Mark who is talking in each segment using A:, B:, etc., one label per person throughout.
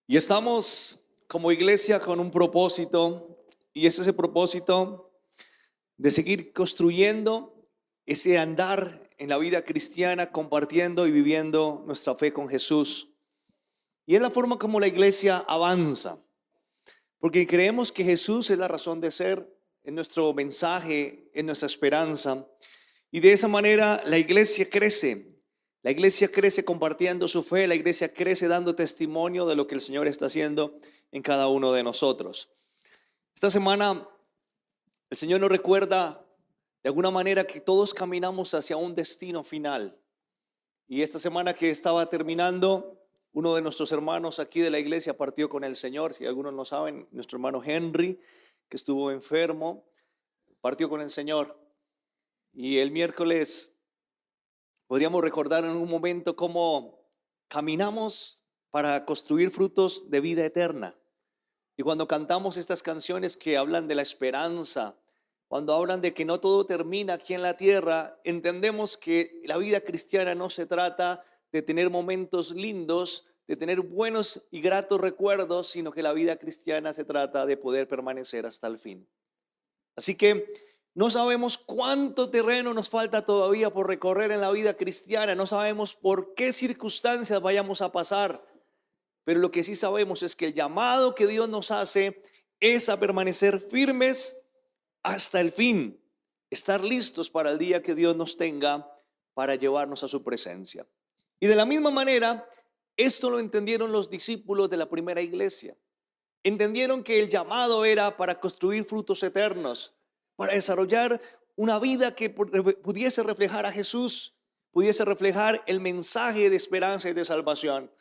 A: Y estamos como iglesia con un propósito, y es ese propósito de seguir construyendo ese andar en la vida cristiana, compartiendo y viviendo nuestra fe con Jesús. Y es la forma como la iglesia avanza, porque creemos que Jesús es la razón de ser, en nuestro mensaje, en nuestra esperanza. Y de esa manera la iglesia crece. La iglesia crece compartiendo su fe, la iglesia crece dando testimonio de lo que el Señor está haciendo en cada uno de nosotros. Esta semana el Señor nos recuerda de alguna manera que todos caminamos hacia un destino final. Y esta semana que estaba terminando, uno de nuestros hermanos aquí de la iglesia partió con el Señor. Si algunos no saben, nuestro hermano Henry, que estuvo enfermo, partió con el Señor. Y el miércoles podríamos recordar en un momento cómo caminamos para construir frutos de vida eterna. Y cuando cantamos estas canciones que hablan de la esperanza, cuando hablan de que no todo termina aquí en la tierra, entendemos que la vida cristiana no se trata de tener momentos lindos, de tener buenos y gratos recuerdos, sino que la vida cristiana se trata de poder permanecer hasta el fin. Así que no sabemos cuánto terreno nos falta todavía por recorrer en la vida cristiana, no sabemos por qué circunstancias vayamos a pasar, pero lo que sí sabemos es que el llamado que Dios nos hace es a permanecer firmes hasta el fin, estar listos para el día que Dios nos tenga para llevarnos a su presencia. Y de la misma manera, esto lo entendieron los discípulos de la primera iglesia. Entendieron que el llamado era para construir frutos eternos, para desarrollar una vida que pudiese reflejar a Jesús, pudiese reflejar el mensaje de esperanza y de salvación.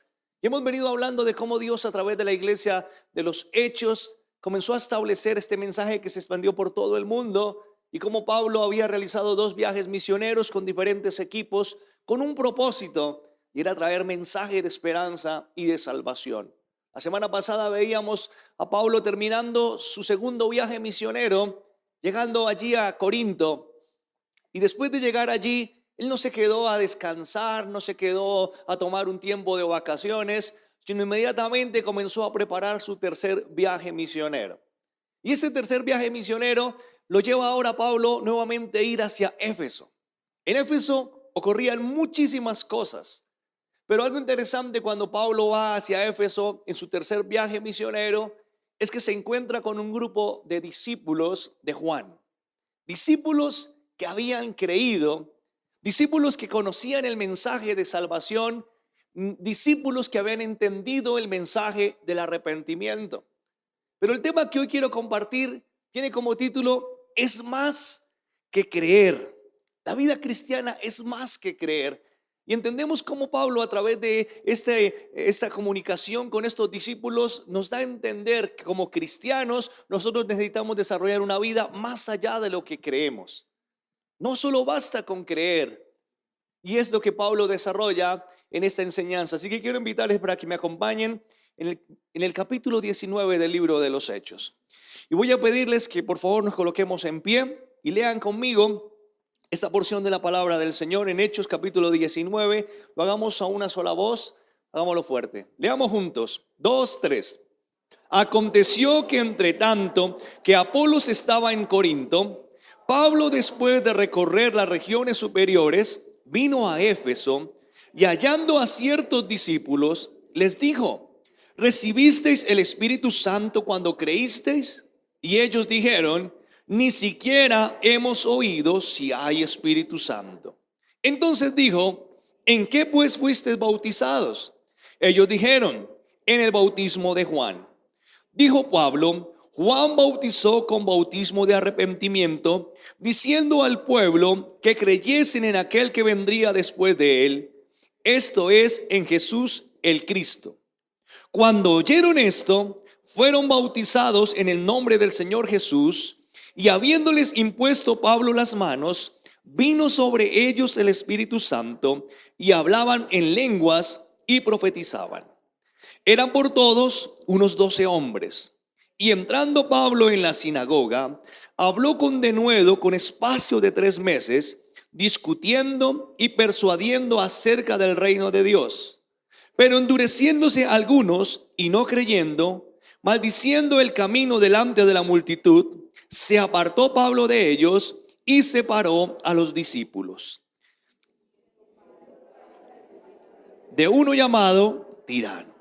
A: Y hemos venido hablando de cómo Dios a través de la iglesia de los Hechos comenzó a establecer este mensaje que se expandió por todo el mundo, y cómo Pablo había realizado 2 viajes misioneros con diferentes equipos con un propósito, y era traer mensaje de esperanza y de salvación. La semana pasada veíamos a Pablo terminando su segundo viaje misionero, llegando allí a Corinto, y después de llegar allí, él no se quedó a descansar, no se quedó a tomar un tiempo de vacaciones, sino inmediatamente comenzó a preparar su tercer viaje misionero. Y ese tercer viaje misionero lo lleva ahora a Pablo nuevamente a ir hacia Éfeso. En Éfeso ocurrían muchísimas cosas, pero algo interesante cuando Pablo va hacia Éfeso en su tercer viaje misionero es que se encuentra con un grupo de discípulos de Juan. Discípulos que habían creído, discípulos que conocían el mensaje de salvación, discípulos que habían entendido el mensaje del arrepentimiento. Pero el tema que hoy quiero compartir tiene como título: es más que creer. La vida cristiana es más que creer. Y entendemos cómo Pablo, a través de esta comunicación con estos discípulos, nos da a entender que como cristianos nosotros necesitamos desarrollar una vida más allá de lo que creemos. No solo basta con creer. Y es lo que Pablo desarrolla en esta enseñanza. Así que quiero invitarles para que me acompañen en el capítulo 19 del libro de los Hechos. Y voy a pedirles que por favor nos coloquemos en pie y lean conmigo esta porción de la palabra del Señor en Hechos capítulo 19. Lo hagamos a una sola voz, hagámoslo fuerte. Leamos juntos, 2, 3. Aconteció que entre tanto que Apolos estaba en Corinto, Pablo, después de recorrer las regiones superiores, vino a Éfeso, y hallando a ciertos discípulos, les dijo: ¿recibisteis el Espíritu Santo cuando creísteis? Y ellos dijeron: ni siquiera hemos oído si hay Espíritu Santo. Entonces dijo: ¿en qué pues fuisteis bautizados? Ellos dijeron: en el bautismo de Juan. Dijo Pablo: Juan bautizó con bautismo de arrepentimiento, diciendo al pueblo que creyesen en aquel que vendría después de él, esto es, en Jesús el Cristo. Cuando oyeron esto, fueron bautizados en el nombre del Señor Jesús, y habiéndoles impuesto Pablo las manos, vino sobre ellos el Espíritu Santo, y hablaban en lenguas y profetizaban. Eran por todos unos 12 hombres. Y entrando Pablo en la sinagoga, habló con denuedo con espacio de 3 meses, discutiendo y persuadiendo acerca del reino de Dios. Pero endureciéndose algunos, y no creyendo, maldiciendo el camino delante de la multitud, se apartó Pablo de ellos y separó a los discípulos de uno llamado Tirano.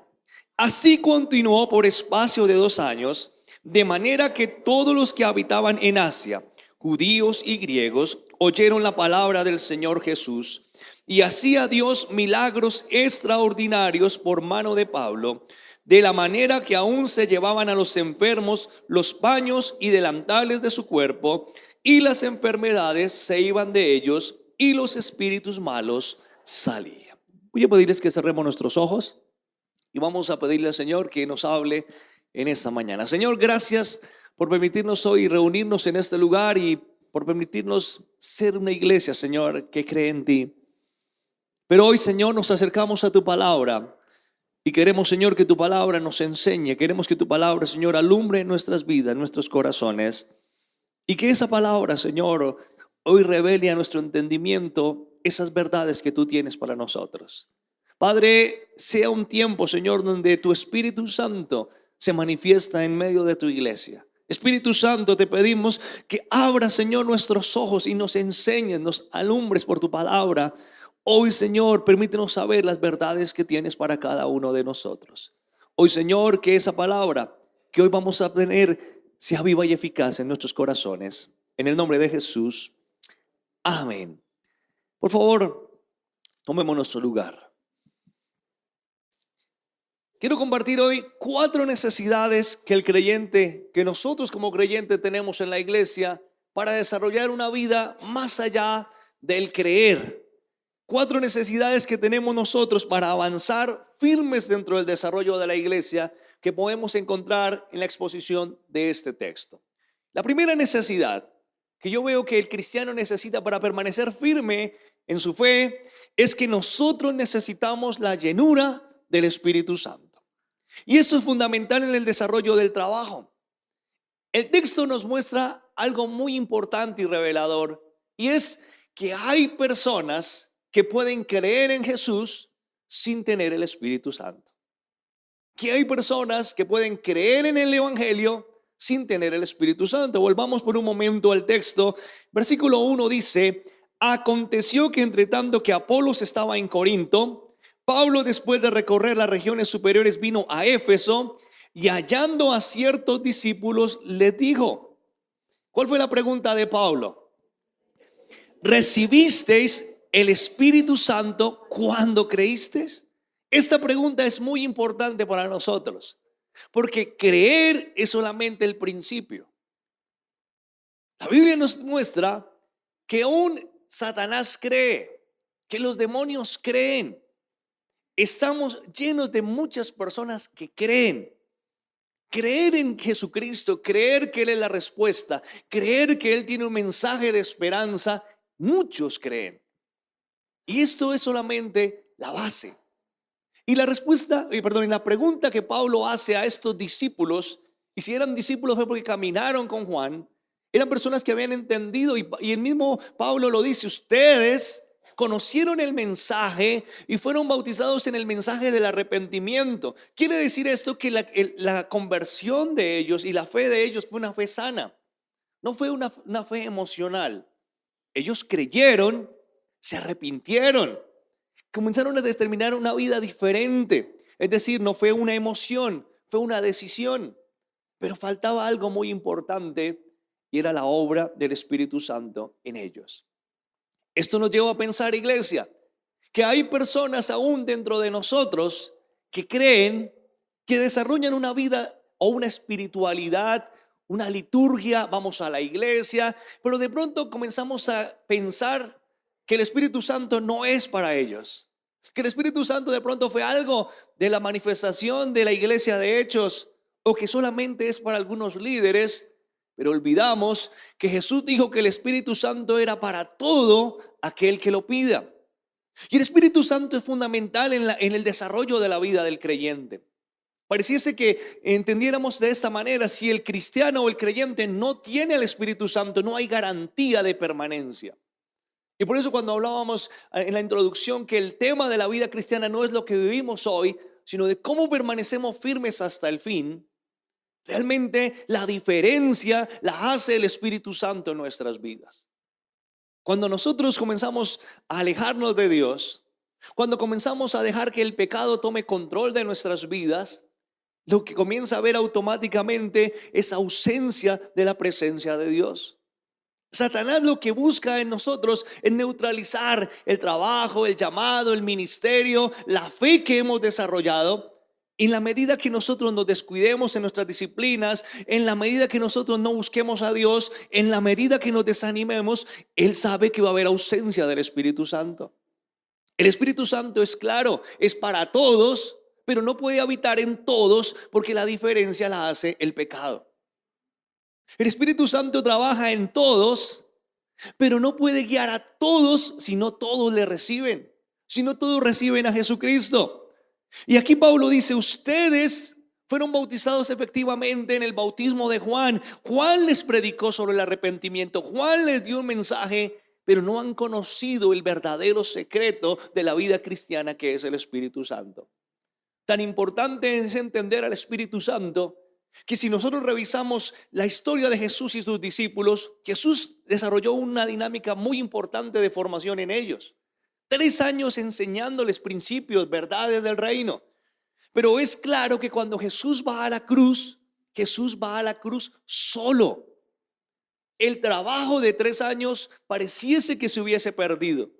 A: Así continuó por espacio de 2 años, de manera que todos los que habitaban en Asia, judíos y griegos, oyeron la palabra del Señor Jesús, y hacía Dios milagros extraordinarios por mano de Pablo, de la manera que aún se llevaban a los enfermos los paños y delantales de su cuerpo, y las enfermedades se iban de ellos, y los espíritus malos salían. Voy a pedirles que cerremos nuestros ojos y vamos a pedirle al Señor que nos hable en esta mañana. Señor, gracias por permitirnos hoy reunirnos en este lugar y por permitirnos ser una iglesia, Señor, que cree en ti. Pero hoy, Señor, nos acercamos a tu palabra y queremos, Señor, que tu palabra nos enseñe. Queremos que tu palabra, Señor, alumbre nuestras vidas, nuestros corazones. Y que esa palabra, Señor, hoy revele a nuestro entendimiento esas verdades que tú tienes para nosotros. Padre, sea un tiempo, Señor, donde tu Espíritu Santo se manifiesta en medio de tu iglesia. Espíritu Santo, te pedimos que abra, Señor, nuestros ojos y nos enseñes, nos alumbres por tu palabra. Hoy, Señor, permítenos saber las verdades que tienes para cada uno de nosotros. Hoy, Señor, que esa palabra que hoy vamos a tener sea viva y eficaz en nuestros corazones. En el nombre de Jesús. Amén. Por favor, tomemos nuestro lugar. Quiero compartir hoy 4 necesidades que que nosotros como creyentes tenemos en la iglesia para desarrollar una vida más allá del creer. 4 necesidades que tenemos nosotros para avanzar firmes dentro del desarrollo de la iglesia que podemos encontrar en la exposición de este texto. La primera necesidad que yo veo que el cristiano necesita para permanecer firme en su fe es que nosotros necesitamos la llenura del Espíritu Santo. Y esto es fundamental en el desarrollo del trabajo. El texto nos muestra algo muy importante y revelador, y es que hay personas que pueden creer en Jesús sin tener el Espíritu Santo. Que hay personas que pueden creer en el Evangelio sin tener el Espíritu Santo. Volvamos por un momento al texto. Versículo 1 dice: aconteció que entre tanto que Apolos estaba en Corinto, Pablo, después de recorrer las regiones superiores, vino a Éfeso y hallando a ciertos discípulos les dijo. ¿Cuál fue la pregunta de Pablo? ¿Recibisteis el Espíritu Santo cuando creísteis? Esta pregunta es muy importante para nosotros, porque creer es solamente el principio. La Biblia nos muestra que aún Satanás cree, que los demonios creen. Estamos llenos de muchas personas que creen. Creer en Jesucristo, creer que Él es la respuesta, creer que Él tiene un mensaje de esperanza, muchos creen. Y esto es solamente la base. Y la respuesta, y la pregunta que Pablo hace a estos discípulos, y si eran discípulos fue porque caminaron con Juan, eran personas que habían entendido, y el mismo Pablo lo dice: ustedes conocieron el mensaje y fueron bautizados en el mensaje del arrepentimiento. Quiere decir esto que la conversión de ellos y la fe de ellos fue una fe sana, no fue una fe emocional. Ellos creyeron, se arrepintieron, comenzaron a determinar una vida diferente. Es decir, no fue una emoción, fue una decisión. Pero faltaba algo muy importante y era la obra del Espíritu Santo en ellos. Esto nos lleva a pensar, iglesia, que hay personas aún dentro de nosotros que creen, que desarrollan una vida o una espiritualidad, una liturgia, vamos a la iglesia, pero de pronto comenzamos a pensar que el Espíritu Santo no es para ellos, que el Espíritu Santo de pronto fue algo de la manifestación de la iglesia de Hechos, o que solamente es para algunos líderes. Pero olvidamos que Jesús dijo que el Espíritu Santo era para todo aquel que lo pida. Y el Espíritu Santo es fundamental en el desarrollo de la vida del creyente. Pareciese que entendiéramos de esta manera: si el cristiano o el creyente no tiene el Espíritu Santo, no hay garantía de permanencia. Y por eso, cuando hablábamos en la introducción que el tema de la vida cristiana no es lo que vivimos hoy, sino de cómo permanecemos firmes hasta el fin, realmente la diferencia la hace el Espíritu Santo en nuestras vidas. Cuando nosotros comenzamos a alejarnos de Dios, cuando comenzamos a dejar que el pecado tome control de nuestras vidas, lo que comienza a ver automáticamente es ausencia de la presencia de Dios. Satanás lo que busca en nosotros es neutralizar el trabajo, el llamado, el ministerio, la fe que hemos desarrollado. En la medida que nosotros nos descuidemos en nuestras disciplinas, en la medida que nosotros no busquemos a Dios, en la medida que nos desanimemos, Él sabe que va a haber ausencia del Espíritu Santo. El Espíritu Santo es claro, es para todos, pero no puede habitar en todos porque la diferencia la hace el pecado. El Espíritu Santo trabaja en todos, pero no puede guiar a todos si no todos le reciben, si no todos reciben a Jesucristo. Y aquí Pablo dice, ustedes fueron bautizados efectivamente en el bautismo de Juan. Juan les predicó sobre el arrepentimiento, Juan les dio un mensaje, pero no han conocido el verdadero secreto de la vida cristiana que es el Espíritu Santo. Tan importante es entender al Espíritu Santo que si nosotros revisamos la historia de Jesús y sus discípulos, Jesús desarrolló una dinámica muy importante de formación en ellos. 3 años enseñándoles principios, verdades del reino. Pero es claro que cuando Jesús va a la cruz, Jesús va a la cruz solo. El trabajo de 3 años pareciese que se hubiese perdido.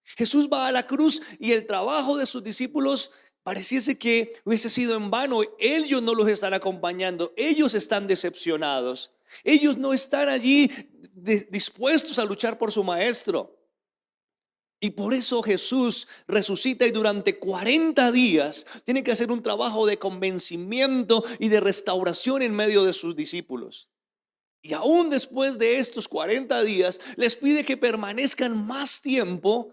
A: Jesús va a la cruz y el trabajo de sus discípulos pareciese que hubiese sido en vano. Ellos no los están acompañando, ellos están decepcionados. Ellos no están allí dispuestos a luchar por su maestro. Y por eso Jesús resucita y durante 40 días tiene que hacer un trabajo de convencimiento y de restauración en medio de sus discípulos. Y aún después de estos 40 días les pide que permanezcan más tiempo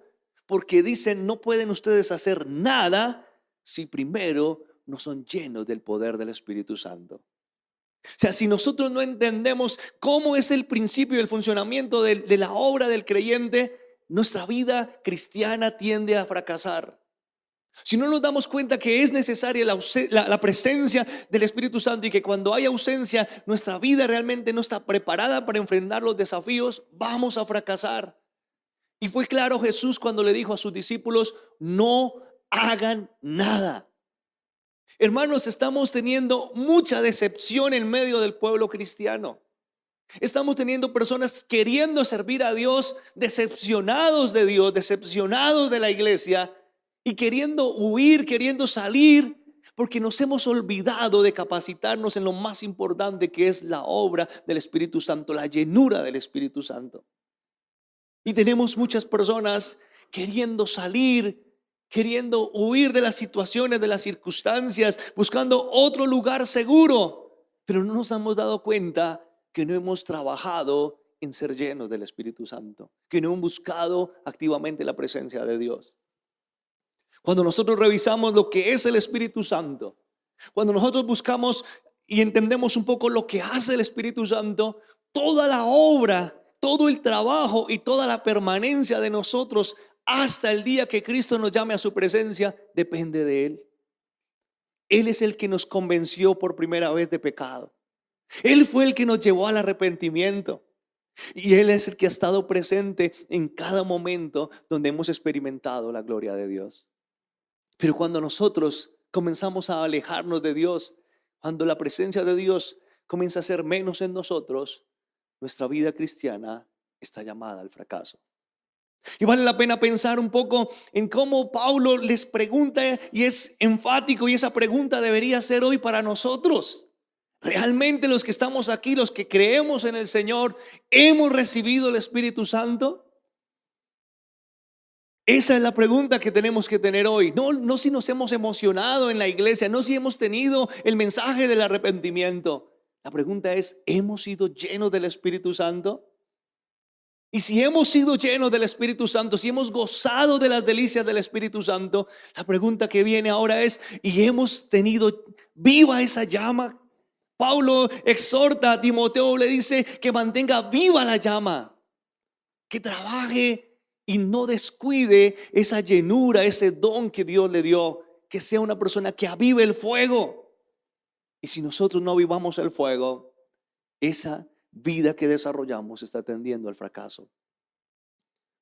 A: porque dicen no pueden ustedes hacer nada si primero no son llenos del poder del Espíritu Santo. O sea, si nosotros no entendemos cómo es el principio y el funcionamiento de la obra del creyente, nuestra vida cristiana tiende a fracasar. Si no nos damos cuenta que es necesaria la presencia del Espíritu Santo y que cuando hay ausencia nuestra vida realmente no está preparada para enfrentar los desafíos, vamos a fracasar. Y fue claro Jesús cuando le dijo a sus discípulos, no hagan nada. Hermanos, estamos teniendo mucha decepción en medio del pueblo cristiano. Estamos teniendo personas queriendo servir a Dios, decepcionados de Dios, decepcionados de la iglesia y queriendo huir, queriendo salir, porque nos hemos olvidado de capacitarnos en lo más importante que es la obra del Espíritu Santo, la llenura del Espíritu Santo. Y tenemos muchas personas queriendo salir, queriendo huir de las situaciones, de las circunstancias, buscando otro lugar seguro, pero no nos hemos dado cuenta que no hemos trabajado en ser llenos del Espíritu Santo, que no hemos buscado activamente la presencia de Dios. Cuando nosotros revisamos lo que es el Espíritu Santo, cuando nosotros buscamos y entendemos un poco lo que hace el Espíritu Santo, toda la obra, todo el trabajo y toda la permanencia de nosotros hasta el día que Cristo nos llame a su presencia depende de Él. Él es el que nos convenció por primera vez de pecado. Él fue el que nos llevó al arrepentimiento. Y Él es el que ha estado presente en cada momento donde hemos experimentado la gloria de Dios. Pero cuando nosotros comenzamos a alejarnos de Dios, cuando la presencia de Dios comienza a ser menos en nosotros, nuestra vida cristiana está llamada al fracaso. Y vale la pena pensar un poco en cómo Pablo les pregunta, y es enfático, y esa pregunta debería ser hoy para nosotros. ¿Realmente los que estamos aquí, los que creemos en el Señor, hemos recibido el Espíritu Santo? Esa es la pregunta que tenemos que tener hoy. No si nos hemos emocionado en la iglesia, no si hemos tenido el mensaje del arrepentimiento. La pregunta es, ¿hemos sido llenos del Espíritu Santo? Y si hemos sido llenos del Espíritu Santo, si hemos gozado de las delicias del Espíritu Santo, la pregunta que viene ahora es, ¿y hemos tenido viva esa llama? Pablo exhorta a Timoteo, le dice que mantenga viva la llama, que trabaje y no descuide esa llenura, ese don que Dios le dio, que sea una persona que avive el fuego. Y si nosotros no avivamos el fuego, esa vida que desarrollamos está tendiendo al fracaso.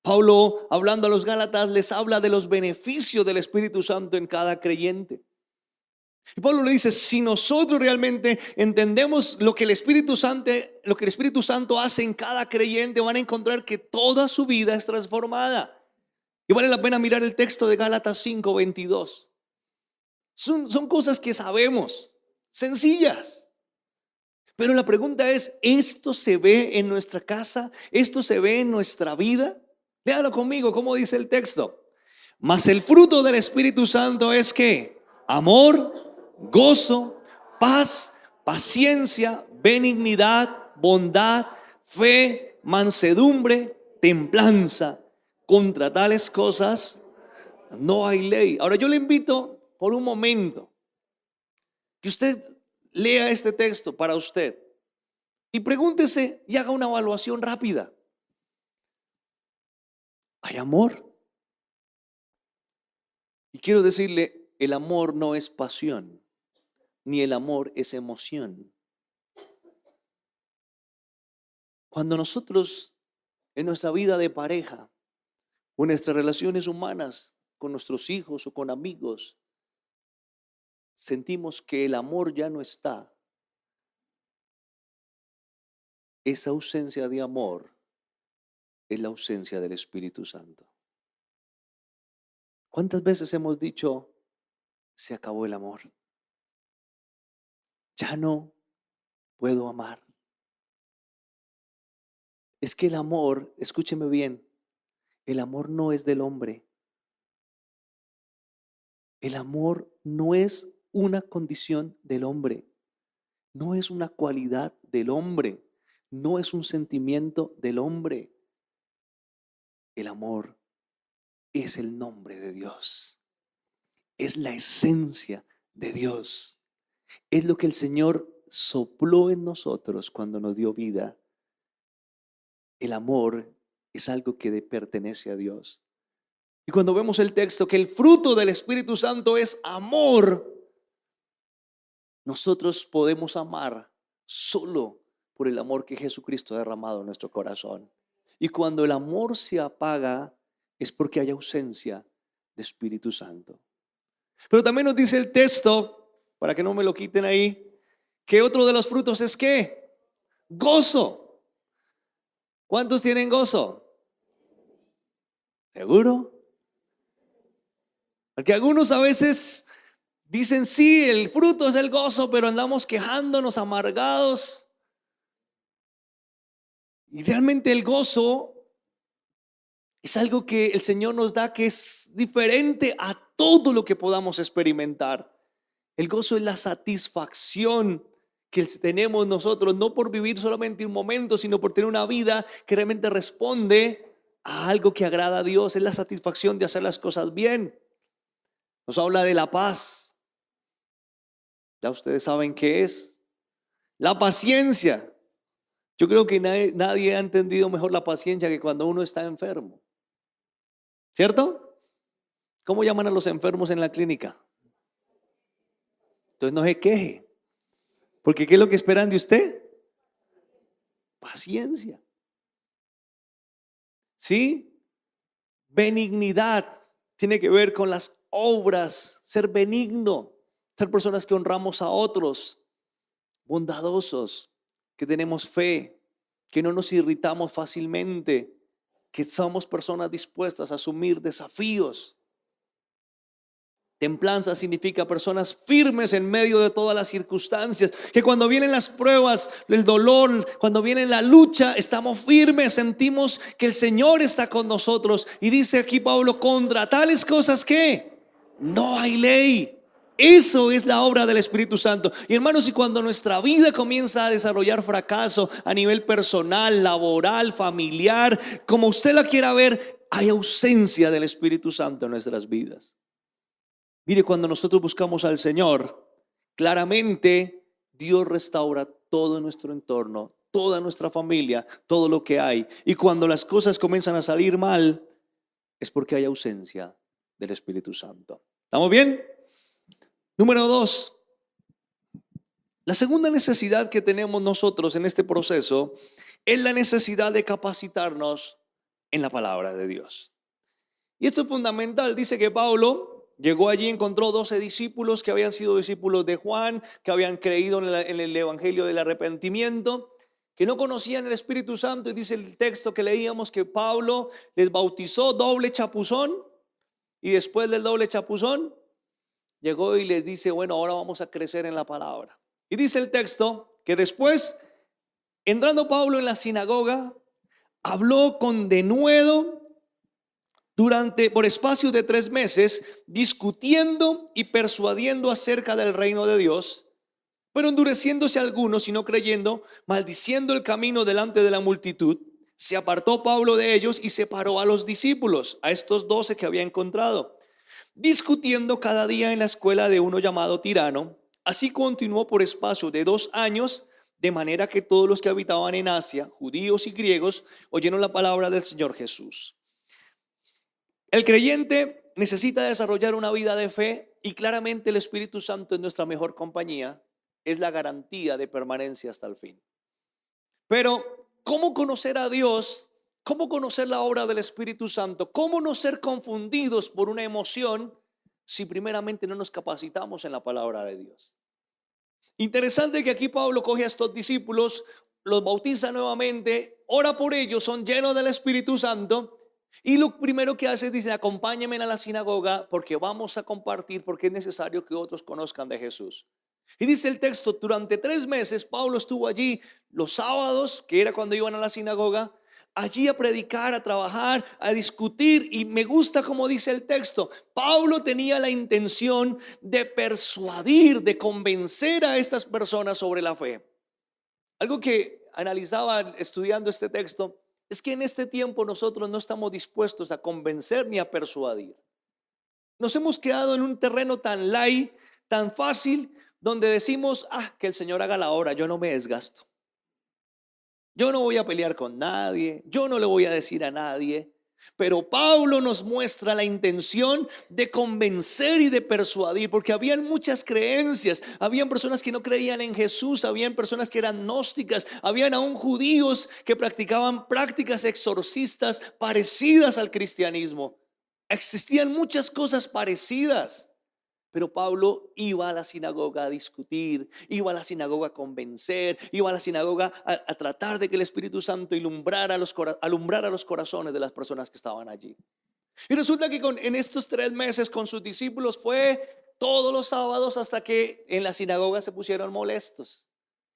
A: Pablo, hablando a los Gálatas, les habla de los beneficios del Espíritu Santo en cada creyente. Y Pablo le dice, si nosotros realmente entendemos lo que el Espíritu Santo hace en cada creyente, van a encontrar que toda su vida es transformada. Y vale la pena mirar el texto de Gálatas 5:22. Son cosas que sabemos, sencillas. Pero la pregunta es, ¿esto se ve en nuestra casa? ¿Esto se ve en nuestra vida? Léalo conmigo, ¿cómo dice el texto? Mas el fruto del Espíritu Santo es ¿qué? Amor, gozo, paz, paciencia, benignidad, bondad, fe, mansedumbre, templanza. Contra tales cosas no hay ley. Ahora yo le invito por un momento que usted lea este texto para usted y pregúntese y haga una evaluación rápida. ¿Hay amor? Y quiero decirle, el amor no es pasión, ni el amor es emoción. Cuando nosotros en nuestra vida de pareja o en nuestras relaciones humanas con nuestros hijos o con amigos, sentimos que el amor ya no está, esa ausencia de amor es la ausencia del Espíritu Santo. ¿Cuántas veces hemos dicho, se acabó el amor? Ya no puedo amar. Es que el amor, escúcheme bien, el amor no es del hombre. El amor no es una condición del hombre, no es una cualidad del hombre, no es un sentimiento del hombre. El amor es el nombre de Dios, es la esencia de Dios, es lo que el Señor sopló en nosotros cuando nos dio vida. El amor es algo que le pertenece a Dios. Y cuando vemos el texto que el fruto del Espíritu Santo es amor, nosotros podemos amar solo por el amor que Jesucristo ha derramado en nuestro corazón. Y cuando el amor se apaga es porque hay ausencia de Espíritu Santo. Pero también nos dice el texto, para que no me lo quiten ahí, que otro de los frutos es ¿qué? Gozo. ¿Cuántos tienen gozo? ¿Seguro? Porque algunos a veces dicen, sí, el fruto es el gozo, pero andamos quejándonos, amargados. Y realmente el gozo es algo que el Señor nos da que es diferente a todo lo que podamos experimentar. El gozo es la satisfacción que tenemos nosotros, no por vivir solamente un momento, sino por tener una vida que realmente responde a algo que agrada a Dios. Es la satisfacción de hacer las cosas bien. Nos habla de la paz. Ya ustedes saben qué es. La paciencia. Yo creo que nadie ha entendido mejor la paciencia que cuando uno está enfermo. ¿Cierto? ¿Cómo llaman a los enfermos en la clínica? Entonces no se queje. Porque ¿qué es lo que esperan de usted? Paciencia. ¿Sí? Benignidad. Tiene que ver con las obras. Ser benigno. Ser personas que honramos a otros. Bondadosos. Que tenemos fe, que no nos irritamos fácilmente, que somos personas dispuestas a asumir desafíos. Templanza significa personas firmes en medio de todas las circunstancias, que cuando vienen las pruebas, el dolor, cuando viene la lucha, estamos firmes, sentimos que el Señor está con nosotros. Y dice aquí Pablo, contra tales cosas que no hay ley. Eso es la obra del Espíritu Santo. Y hermanos, y cuando nuestra vida comienza a desarrollar fracaso a nivel personal, laboral, familiar, como usted la quiera ver, hay ausencia del Espíritu Santo en nuestras vidas. Mire, cuando nosotros buscamos al Señor, claramente Dios restaura todo nuestro entorno, toda nuestra familia, todo lo que hay. Y cuando las cosas comienzan a salir mal, es porque hay ausencia del Espíritu Santo. ¿Estamos bien? Número dos, la segunda necesidad que tenemos nosotros en este proceso es la necesidad de capacitarnos en la palabra de Dios. Y esto es fundamental. Dice que Pablo llegó allí, encontró 12 discípulos que habían sido discípulos de Juan, que habían creído en el evangelio del arrepentimiento, que no conocían el Espíritu Santo. Y dice el texto que leíamos que Pablo les bautizó doble chapuzón, y después del doble chapuzón llegó y les dice, bueno, ahora vamos a crecer en la palabra. Y dice el texto que después, entrando Pablo en la sinagoga, habló con denuedo por espacio de 3 meses, discutiendo y persuadiendo acerca del reino de Dios, pero endureciéndose algunos y no creyendo, maldiciendo el camino delante de la multitud, se apartó Pablo de ellos y separó a los discípulos, a estos 12 que había encontrado, discutiendo cada día en la escuela de uno llamado Tirano. Así continuó por espacio de 2 años, de manera que todos los que habitaban en Asia, judíos y griegos, oyeron la palabra del Señor Jesús. El creyente necesita desarrollar una vida de fe, y claramente el Espíritu Santo es nuestra mejor compañía, es la garantía de permanencia hasta el fin. Pero, ¿cómo conocer a Dios? ¿Cómo conocer la obra del Espíritu Santo? ¿Cómo no ser confundidos por una emoción si primeramente no nos capacitamos en la palabra de Dios? Interesante que aquí Pablo coge a estos discípulos, los bautiza nuevamente, ora por ellos, son llenos del Espíritu Santo. Y lo primero que hace es, dice, acompáñenme a la sinagoga porque vamos a compartir, porque es necesario que otros conozcan de Jesús. Y dice el texto, durante 3 meses Pablo estuvo allí los sábados, que era cuando iban a la sinagoga, allí a predicar, a trabajar, a discutir. Y me gusta como dice el texto, Pablo tenía la intención de persuadir, de convencer a estas personas sobre la fe. Algo que analizaba estudiando este texto es que en este tiempo nosotros no estamos dispuestos a convencer ni a persuadir. Nos hemos quedado en un terreno tan light, tan fácil, donde decimos, que el Señor haga la obra, yo no me desgasto. Yo no voy a pelear con nadie, yo no le voy a decir a nadie. Pero Pablo nos muestra la intención de convencer y de persuadir, porque habían muchas creencias, habían personas que no creían en Jesús, habían personas que eran gnósticas, habían aún judíos que practicaban prácticas exorcistas parecidas al cristianismo. Existían muchas cosas parecidas. Pero Pablo iba a la sinagoga a discutir, iba a la sinagoga a convencer, iba a la sinagoga a tratar de que el Espíritu Santo alumbrara los corazones de las personas que estaban allí. Y resulta que en estos 3 meses con sus discípulos fue todos los sábados hasta que en la sinagoga se pusieron molestos.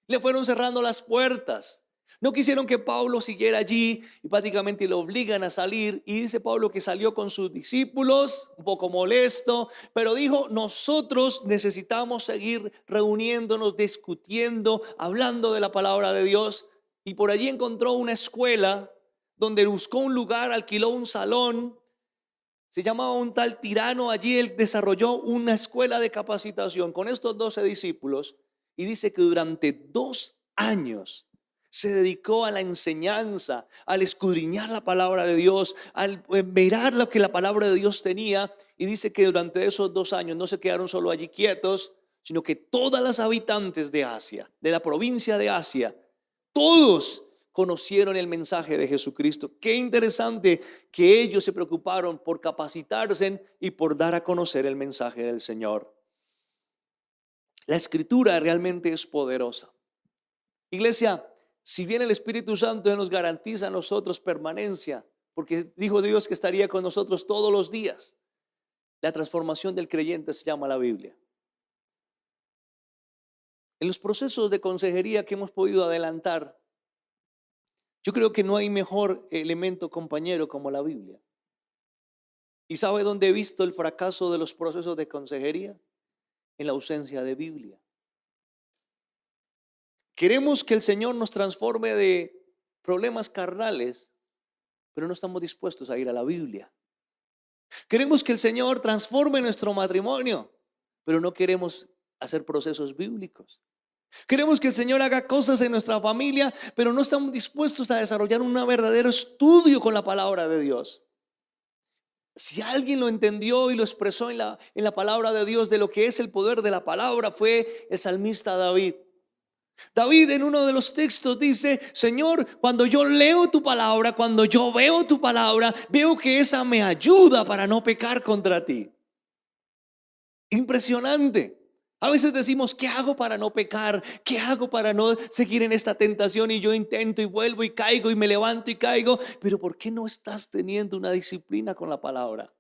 A: Le fueron cerrando las puertas. No quisieron que Pablo siguiera allí y prácticamente lo obligan a salir. Y dice Pablo que salió con sus discípulos, un poco molesto, pero dijo, nosotros necesitamos seguir reuniéndonos, discutiendo, hablando de la palabra de Dios. Y por allí encontró una escuela donde buscó un lugar, alquiló un salón. Se llamaba un tal Tirano. Allí él desarrolló una escuela de capacitación con estos 12 discípulos. Y dice que durante 2 años se dedicó a la enseñanza, al escudriñar la palabra de Dios, al mirar lo que la palabra de Dios tenía. Y dice que durante esos 2 años no se quedaron solo allí quietos, sino que todas las habitantes de Asia, de la provincia de Asia, todos conocieron el mensaje de Jesucristo. Qué interesante que ellos se preocuparon por capacitarse y por dar a conocer el mensaje del Señor. La Escritura realmente es poderosa. Iglesia, si bien el Espíritu Santo nos garantiza a nosotros permanencia, porque dijo Dios que estaría con nosotros todos los días, la transformación del creyente se llama la Biblia. En los procesos de consejería que hemos podido adelantar, yo creo que no hay mejor elemento compañero como la Biblia. ¿Y sabe dónde he visto el fracaso de los procesos de consejería? En la ausencia de Biblia. Queremos que el Señor nos transforme de problemas carnales, pero no estamos dispuestos a ir a la Biblia. Queremos que el Señor transforme nuestro matrimonio, pero no queremos hacer procesos bíblicos. Queremos que el Señor haga cosas en nuestra familia, pero no estamos dispuestos a desarrollar un verdadero estudio con la palabra de Dios. Si alguien lo entendió y lo expresó en la palabra de Dios de lo que es el poder de la palabra, fue el salmista David. David en uno de los textos dice: Señor, cuando yo leo tu palabra, cuando yo veo tu palabra, veo que esa me ayuda para no pecar contra ti. Impresionante. A veces decimos: ¿qué hago para no pecar? ¿Qué hago para no seguir en esta tentación? Y yo intento y vuelvo y caigo y me levanto y caigo. Pero ¿por qué no estás teniendo una disciplina con la palabra?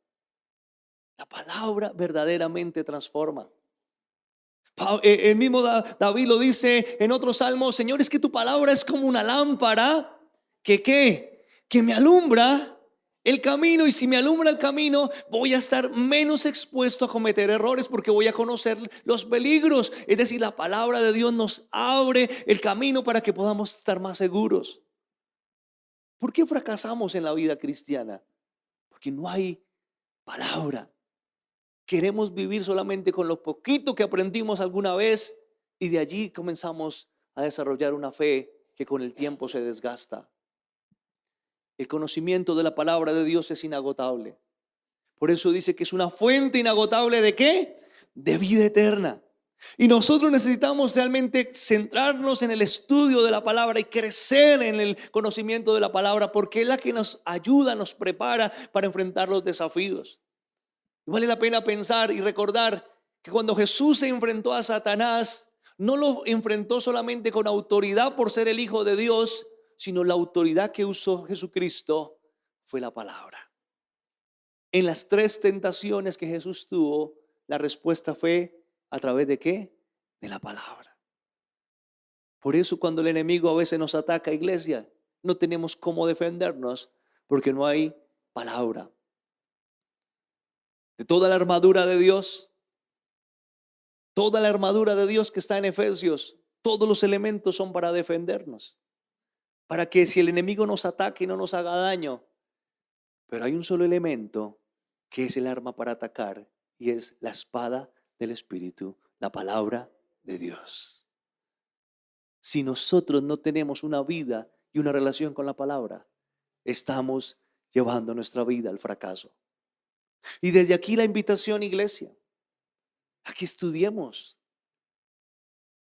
A: La palabra verdaderamente transforma. El mismo David lo dice en otro salmo: Señor, es que tu palabra es como una lámpara que me alumbra el camino, y si me alumbra el camino voy a estar menos expuesto a cometer errores porque voy a conocer los peligros. Es decir, la palabra de Dios nos abre el camino para que podamos estar más seguros. ¿Por qué fracasamos en la vida cristiana? Porque no hay palabra. Queremos vivir solamente con lo poquito que aprendimos alguna vez, y de allí comenzamos a desarrollar una fe que con el tiempo se desgasta. El conocimiento de la palabra de Dios es inagotable. Por eso dice que es una fuente inagotable ¿de qué? De vida eterna. Y nosotros necesitamos realmente centrarnos en el estudio de la palabra y crecer en el conocimiento de la palabra, porque es la que nos ayuda, nos prepara para enfrentar los desafíos. Y vale la pena pensar y recordar que cuando Jesús se enfrentó a Satanás, no lo enfrentó solamente con autoridad por ser el Hijo de Dios, sino la autoridad que usó Jesucristo fue la palabra. En las 3 tentaciones que Jesús tuvo, la respuesta fue a través de ¿qué? De la palabra. Por eso cuando el enemigo a veces nos ataca, iglesia, no tenemos cómo defendernos porque no hay palabra. De toda la armadura de Dios, toda la armadura de Dios que está en Efesios, todos los elementos son para defendernos, para que si el enemigo nos ataque no nos haga daño. Pero hay un solo elemento que es el arma para atacar, y es la espada del Espíritu, la palabra de Dios. Si nosotros no tenemos una vida y una relación con la palabra, estamos llevando nuestra vida al fracaso. Y desde aquí la invitación, iglesia, a que estudiemos.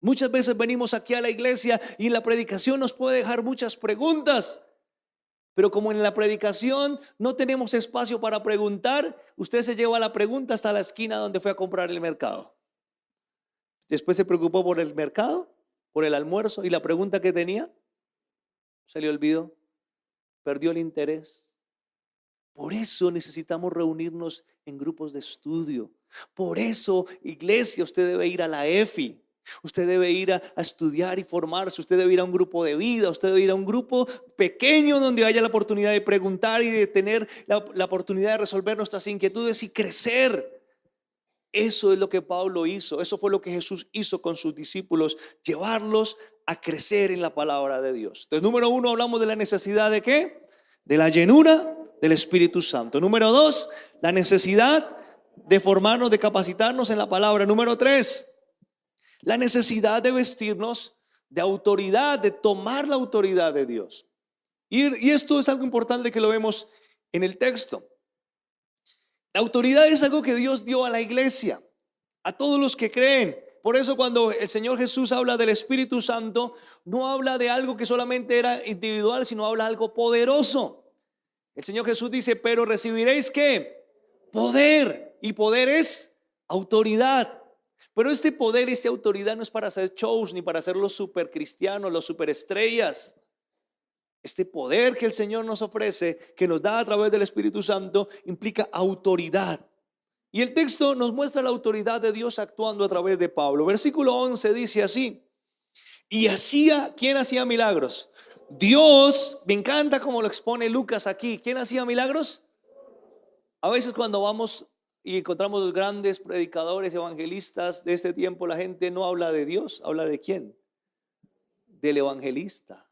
A: Muchas veces venimos aquí a la iglesia y en la predicación nos puede dejar muchas preguntas, pero como en la predicación no tenemos espacio para preguntar, usted se lleva la pregunta hasta la esquina donde fue a comprar el mercado. Después se preocupó por el mercado, por el almuerzo, y la pregunta que tenía se le olvidó, perdió el interés. Por eso necesitamos reunirnos en grupos de estudio. Por eso, iglesia, usted debe ir a la EFI. Usted debe ir a estudiar y formarse. Usted debe ir a un grupo de vida. Usted debe ir a un grupo pequeño donde haya la oportunidad de preguntar y de tener la oportunidad de resolver nuestras inquietudes y crecer. Eso es lo que Pablo hizo. Eso fue lo que Jesús hizo con sus discípulos. Llevarlos a crecer en la palabra de Dios. Entonces, número 1, hablamos de la necesidad de ¿qué? De la llenura del Espíritu Santo. Número 2, la necesidad de formarnos, de capacitarnos en la palabra. Número 3, la necesidad de vestirnos de autoridad, de tomar la autoridad de Dios. Y esto es algo importante que lo vemos en el texto. La autoridad es algo que Dios dio a la iglesia, a todos los que creen. Por eso cuando el Señor Jesús habla del Espíritu Santo, no habla de algo que solamente era individual, sino habla de algo poderoso. El Señor Jesús dice: pero recibiréis ¿qué? Poder. Y poder es autoridad. Pero este poder y esta autoridad no es para hacer shows ni para ser los super cristianos, los superestrellas. Este poder que el Señor nos ofrece, que nos da a través del Espíritu Santo, implica autoridad. Y el texto nos muestra la autoridad de Dios actuando a través de Pablo. Versículo 11 dice así: y ¿quién hacía milagros? Dios. Me encanta como lo expone Lucas aquí. ¿Quién hacía milagros? A veces cuando vamos y encontramos los grandes predicadores, evangelistas de este tiempo, la gente no habla de Dios. ¿Habla de quién? Del evangelista,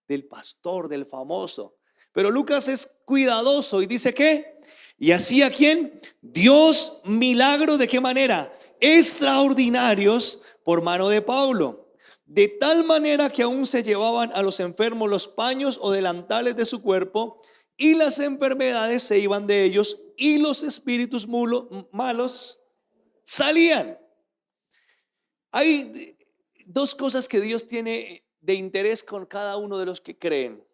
A: del pastor, del famoso. Pero Lucas es cuidadoso y dice ¿qué? Y hacía ¿quién? Dios milagros. ¿De qué manera? Extraordinarios por mano de Pablo. De tal manera que aún se llevaban a los enfermos los paños o delantales de su cuerpo y las enfermedades se iban de ellos y los espíritus malos salían. Hay dos cosas que Dios tiene de interés con cada uno de los que creen.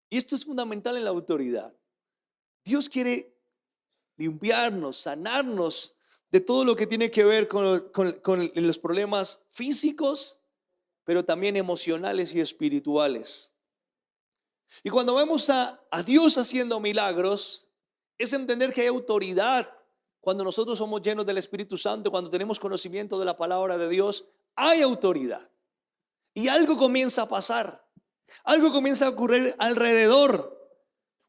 A: Y esto es fundamental en la autoridad. Dios quiere limpiarnos, sanarnos de todo lo que tiene que ver con los problemas físicos, pero también emocionales y espirituales. Y cuando vemos a Dios haciendo milagros, es entender que hay autoridad. Cuando nosotros somos llenos del Espíritu Santo, cuando tenemos conocimiento de la palabra de Dios, hay autoridad. Y algo comienza a pasar, algo comienza a ocurrir alrededor.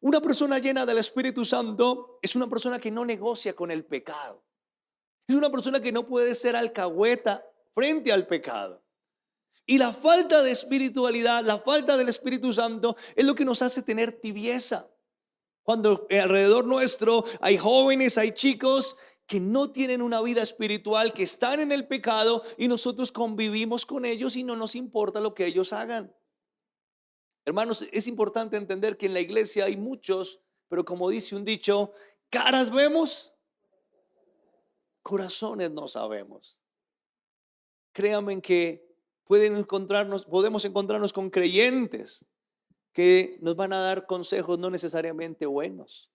A: Una persona llena del Espíritu Santo es una persona que no negocia con el pecado. Es una persona que no puede ser alcahueta frente al pecado. Y la falta de espiritualidad, la falta del Espíritu Santo es lo que nos hace tener tibieza. Cuando alrededor nuestro hay jóvenes, hay chicos que no tienen una vida espiritual, que están en el pecado y nosotros convivimos con ellos y no nos importa lo que ellos hagan. Hermanos, es importante entender que en la iglesia hay muchos, pero como dice un dicho, caras vemos, corazones no sabemos. Créanme que podemos encontrarnos con creyentes que nos van a dar consejos no necesariamente buenos.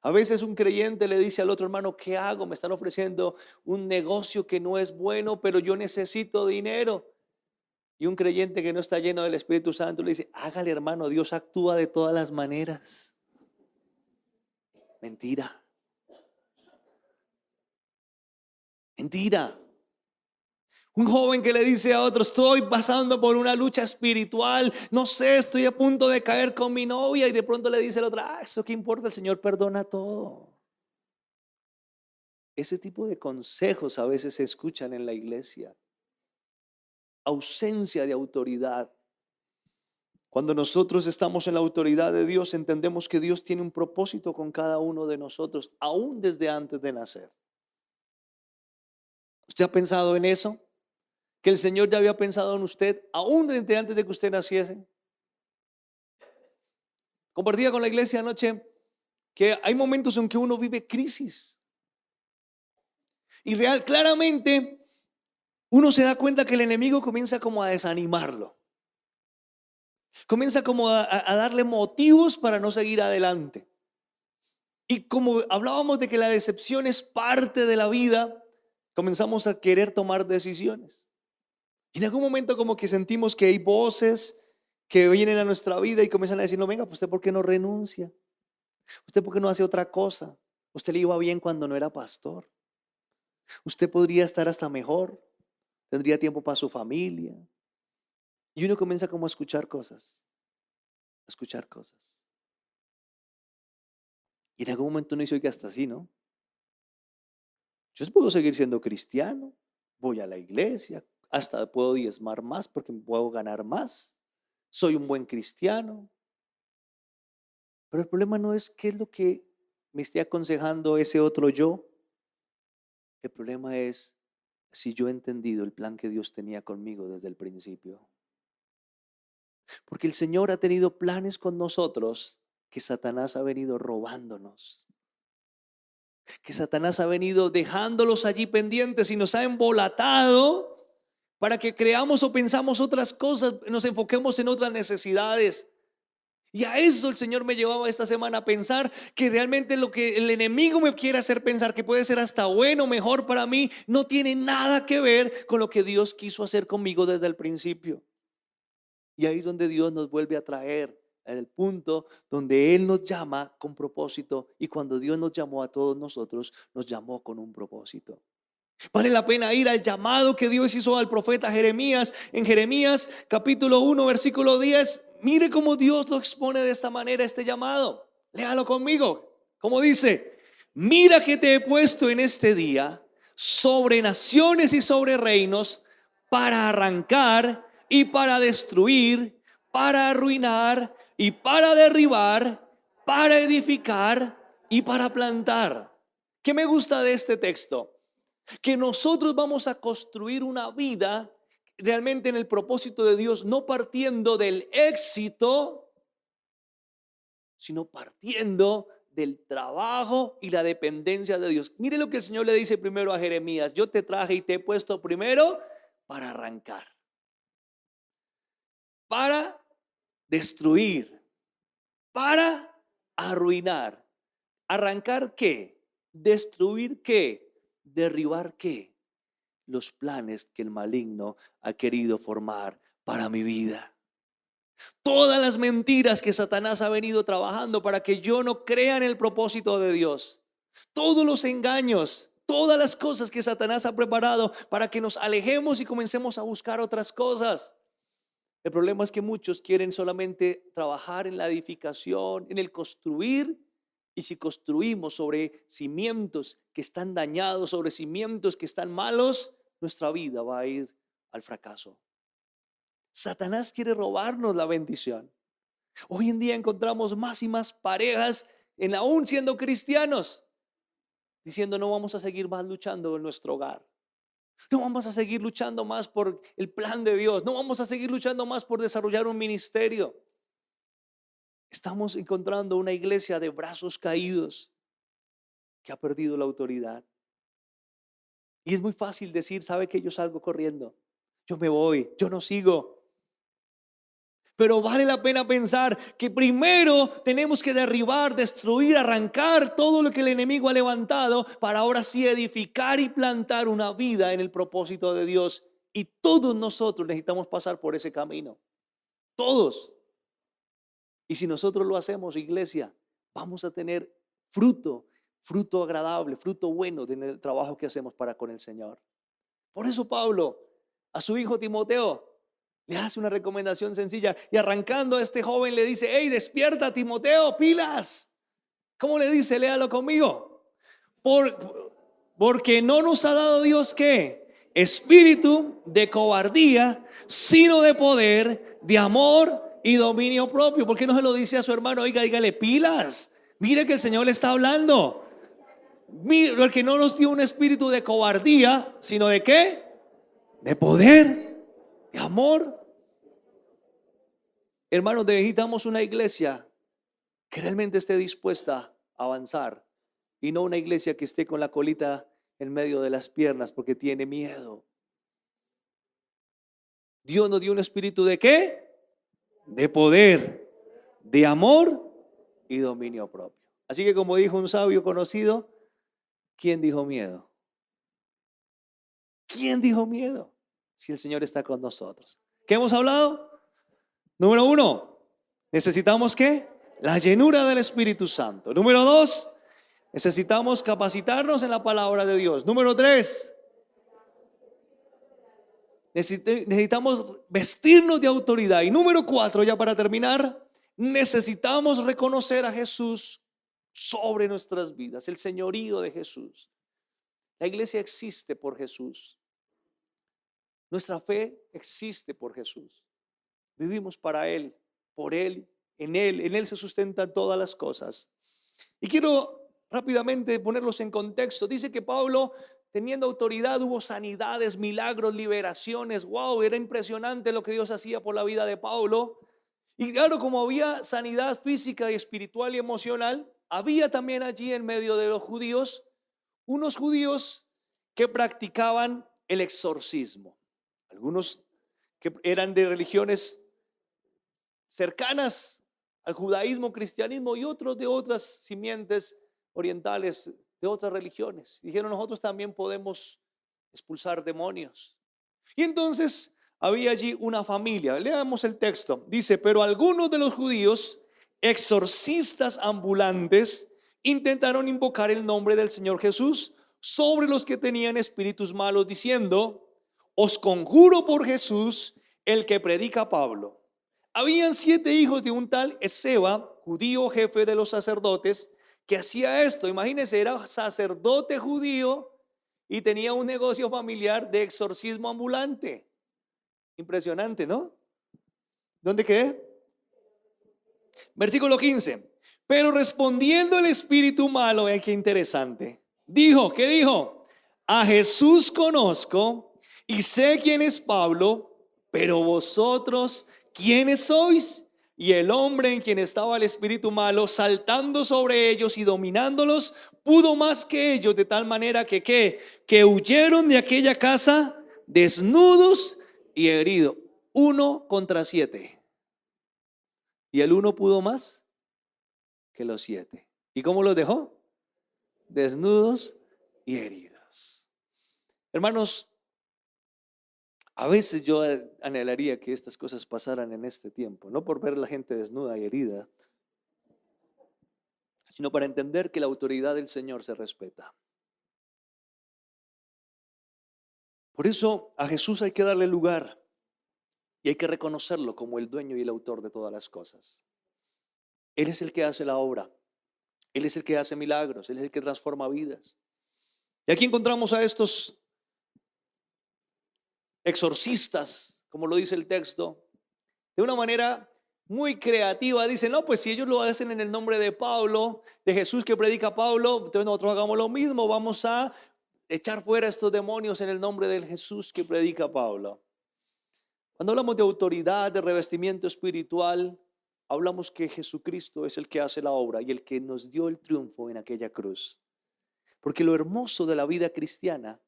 A: A veces un creyente le dice al otro hermano, ¿qué hago? Me están ofreciendo un negocio que no es bueno, pero yo necesito dinero. Y un creyente que no está lleno del Espíritu Santo le dice, hágale hermano, Dios actúa de todas las maneras. Mentira. Mentira. Un joven que le dice a otro, estoy pasando por una lucha espiritual, no sé, estoy a punto de caer con mi novia, y de pronto le dice el otro, eso qué importa, el Señor perdona todo. Ese tipo de consejos a veces se escuchan en la iglesia. Ausencia de autoridad. Cuando nosotros estamos en la autoridad de Dios, entendemos que Dios tiene un propósito con cada uno de nosotros, aún desde antes de nacer. ¿Usted ha pensado en eso? Que el Señor ya había pensado en usted aún desde antes de que usted naciese. Compartía con la iglesia anoche que hay momentos en que uno vive crisis. Y claramente uno se da cuenta que el enemigo comienza como a desanimarlo. Comienza como a darle motivos para no seguir adelante. Y como hablábamos de que la decepción es parte de la vida, comenzamos a querer tomar decisiones. Y en algún momento como que sentimos que hay voces que vienen a nuestra vida y comienzan a decir, no, venga, pues usted ¿por qué no renuncia? ¿Usted por qué no hace otra cosa? Usted le iba bien cuando no era pastor. Usted podría estar hasta mejor. Tendría tiempo para su familia. Y uno comienza como a escuchar cosas. A escuchar cosas. Y en algún momento uno dice, oiga, hasta así, ¿no? Yo puedo seguir siendo cristiano. Voy a la iglesia. Hasta puedo diezmar más porque puedo ganar más. Soy un buen cristiano. Pero el problema no es qué es lo que me esté aconsejando ese otro yo. El problema es si yo he entendido el plan que Dios tenía conmigo desde el principio. Porque el Señor ha tenido planes con nosotros que Satanás ha venido robándonos. Que Satanás ha venido dejándolos allí pendientes y nos ha embolatado para que creamos o pensamos otras cosas, nos enfoquemos en otras necesidades. Y a eso el Señor me llevaba esta semana a pensar que realmente lo que el enemigo me quiere hacer pensar que puede ser hasta bueno, mejor para mí, no tiene nada que ver con lo que Dios quiso hacer conmigo desde el principio. Y ahí es donde Dios nos vuelve a traer, en el punto donde Él nos llama con propósito. Y cuando Dios nos llamó a todos nosotros, nos llamó con un propósito. Vale la pena ir al llamado que Dios hizo al profeta Jeremías. En Jeremías capítulo 1 versículo 10, mire cómo Dios lo expone de esta manera este llamado. Léalo conmigo. Como dice, mira que te he puesto en este día sobre naciones y sobre reinos para arrancar y para destruir, para arruinar y para derribar, para edificar y para plantar. ¿Qué me gusta de este texto? Que nosotros vamos a construir una vida realmente en el propósito de Dios, no partiendo del éxito, sino partiendo del trabajo y la dependencia de Dios. Mire lo que el Señor le dice primero a Jeremías: yo te traje y te he puesto primero para arrancar, para destruir, para arruinar. ¿Arrancar qué? ¿Destruir qué? ¿Derribar qué? Los planes que el maligno ha querido formar para mi vida. Todas las mentiras que Satanás ha venido trabajando para que yo no crea en el propósito de Dios. Todos los engaños, todas las cosas que Satanás ha preparado para que nos alejemos y comencemos a buscar otras cosas. El problema es que muchos quieren solamente trabajar en la edificación, en el construir. Y si construimos sobre cimientos que están dañados, sobre cimientos que están malos, nuestra vida va a ir al fracaso. Satanás quiere robarnos la bendición. Hoy en día encontramos más y más parejas, aún siendo cristianos, diciendo: no vamos a seguir más luchando en nuestro hogar. No vamos a seguir luchando más por el plan de Dios. No vamos a seguir luchando más por desarrollar un ministerio. Estamos encontrando una iglesia de brazos caídos que ha perdido la autoridad. Y es muy fácil decir: ¿sabe qué? Yo salgo corriendo. Yo me voy, yo no sigo. Pero vale la pena pensar que primero tenemos que derribar, destruir, arrancar todo lo que el enemigo ha levantado para ahora sí edificar y plantar una vida en el propósito de Dios. Y todos nosotros necesitamos pasar por ese camino. Todos. Y si nosotros lo hacemos, iglesia, vamos a tener fruto agradable, fruto bueno del trabajo que hacemos para con el Señor. Por eso Pablo a su hijo Timoteo le hace una recomendación sencilla y arrancando a este joven le dice: hey, despierta, Timoteo, pilas. ¿Cómo le dice? Léalo conmigo. Porque no nos ha dado Dios ¿qué? Espíritu de cobardía, sino de poder, de amor y dominio propio. ¿Por qué no se lo dice a su hermano? Oiga, dígale: pilas, mire que el Señor le está hablando. Porque no nos dio un espíritu de cobardía, sino de ¿qué? De poder, de amor. Hermanos, necesitamos una iglesia que realmente esté dispuesta a avanzar y no una iglesia que esté con la colita en medio de las piernas porque tiene miedo. Dios nos dio un espíritu de ¿qué? De poder, de amor y dominio propio. Así que, como dijo un sabio conocido, ¿quién dijo miedo? ¿Quién dijo miedo? Si el Señor está con nosotros. ¿Qué hemos hablado? Número 1, necesitamos ¿qué? La llenura del Espíritu Santo. Número 2, necesitamos capacitarnos en la palabra de Dios. Número 3, necesitamos vestirnos de autoridad. Y número 4, ya para terminar, necesitamos reconocer a Jesús sobre nuestras vidas, el señorío de Jesús. La iglesia existe por Jesús. Nuestra fe existe por Jesús. Vivimos para Él, por Él, en Él se sustentan todas las cosas. Y quiero rápidamente ponerlos en contexto. Dice que Pablo, teniendo autoridad, hubo sanidades, milagros, liberaciones. Wow, era impresionante lo que Dios hacía por la vida de Pablo. Y claro, como había sanidad física y espiritual y emocional, había también allí en medio de los judíos, unos judíos que practicaban el exorcismo. Algunos que eran de religiones cercanas al judaísmo, cristianismo, y otros de otras simientes orientales, de otras religiones. Dijeron: nosotros también podemos expulsar demonios. Y entonces había allí una familia. Leamos el texto. Dice: pero algunos de los judíos, exorcistas ambulantes, intentaron invocar el nombre del Señor Jesús sobre los que tenían espíritus malos, diciendo: os conjuro por Jesús, el que predica Pablo. Habían 7 hijos de un tal Esceva, judío jefe de los sacerdotes, que hacía esto. Imagínense, era sacerdote judío y tenía un negocio familiar de exorcismo ambulante. Impresionante, ¿no? ¿Dónde quedé? Versículo 15. Pero respondiendo el espíritu malo, qué interesante, dijo: ¿qué dijo? A Jesús conozco y sé quién es Pablo, pero vosotros, ¿quiénes sois? Y el hombre en quien estaba el espíritu malo, saltando sobre ellos y dominándolos, pudo más que ellos, de tal manera que que huyeron de aquella casa desnudos y heridos. 1 contra 7. Y el 1 pudo más que los 7. ¿Y cómo los dejó? Desnudos y heridos. Hermanos, a veces yo anhelaría que estas cosas pasaran en este tiempo, no por ver a la gente desnuda y herida, sino para entender que la autoridad del Señor se respeta. Por eso a Jesús hay que darle lugar y hay que reconocerlo como el dueño y el autor de todas las cosas. Él es el que hace la obra, Él es el que hace milagros, Él es el que transforma vidas. Y aquí encontramos a estos exorcistas, como lo dice el texto, de una manera muy creativa. Dicen, no, pues si ellos lo hacen en el nombre de Pablo, de Jesús que predica Pablo, entonces nosotros hagamos lo mismo, vamos a echar fuera estos demonios en el nombre del Jesús que predica Pablo. Cuando hablamos de autoridad, de revestimiento espiritual, hablamos que Jesucristo es el que hace la obra y el que nos dio el triunfo en aquella cruz. Porque lo hermoso de la vida cristiana